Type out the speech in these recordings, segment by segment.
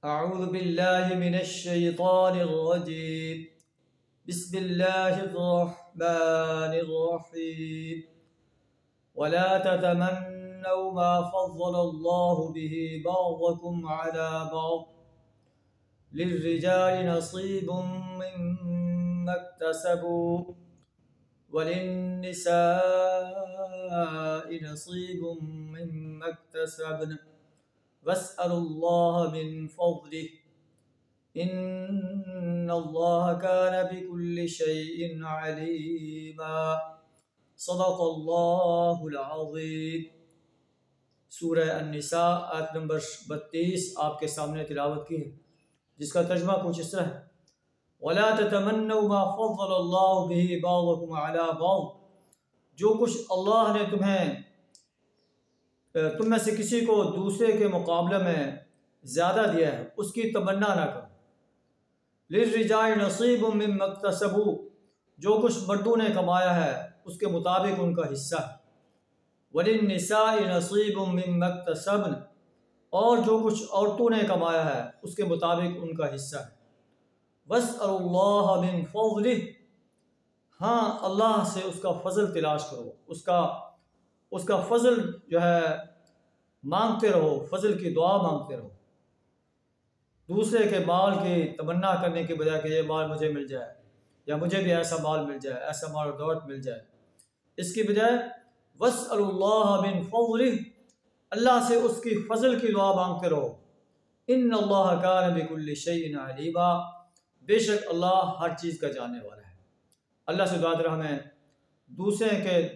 أعوذ بالله من الشيطان الرجيم. بسم الله الرحمن الرحيم. ولا تتمنوا ما فضل الله به بعضكم على بعض للرجال نصيب مما اكتسبوا وللنساء نصيب مما اكتسبن واسألوا الله من فضله إن الله كان بكل شيء عليما. صدق اللہ العظیم. سورہ النساء آیت نمبر 32 آپ کے سامنے تلاوت کی ہے، جس کا ترجمہ کچھ اس طرح ہے: وَلَا تَتَمَنَّوْا مَا فَضَّلَ اللَّهُ بِهِ بَعْضَكُمْ عَلَى بَعْضٍ، جو کچھ اللہ نے تم میں سے کسی کو دوسرے کے مقابلے میں زیادہ دیا ہے اس کی تمنا نہ کرو. لِلرِّجَالِ نَصِيبٌ مِّمَّا اكْتَسَبُوا، جو کچھ مردوں نے کمایا ہے اس کے مطابق ان کا حصہ ہے. وَلِلنِّسَاءِ نَصِيبٌ مِّمَّا اكْتَسَبْنَ، اور جو کچھ عورتوں نے کمایا ہے اس کے مطابق ان کا حصہ ہے. وَاسْأَلُوا اللَّهَ مِن فَضْلِهِ، ہاں اللہ سے اس کا فضل تلاش کرو، اس کا فضل جو ہے مانگتے رہو، فضل کی دعا مانگتے رہو. دوسرے کے مال کی تمنا کرنے کے بجائے کہ یہ مال مجھے مل جائے یا مجھے بھی ایسا مال مل جائے، ایسا مال و دولت مل جائے، اس کی بجائے وَاسْأَلُوا اللَّهَ مِن فَضْلِهِ، اللہ سے اس کی فضل کی دعا مانگتے رہو. إِنَّ اللَّهَ كَانَ بِكُلِّ شَيْءٍ عَلِيمًا، بے شک اللہ ہر چیز کا جاننے والا ہے. اللہ سے دعا کریں ہمیں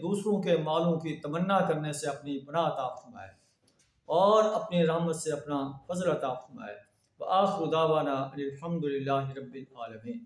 دوسروں کے مالوں کی تمنا کرنے سے اپنی پناہ عطا فرمائے اور اپنی رحمت سے اپنا فضل عطا فرمائے. وآخر دعوانا الحمد للہ رب العالمین.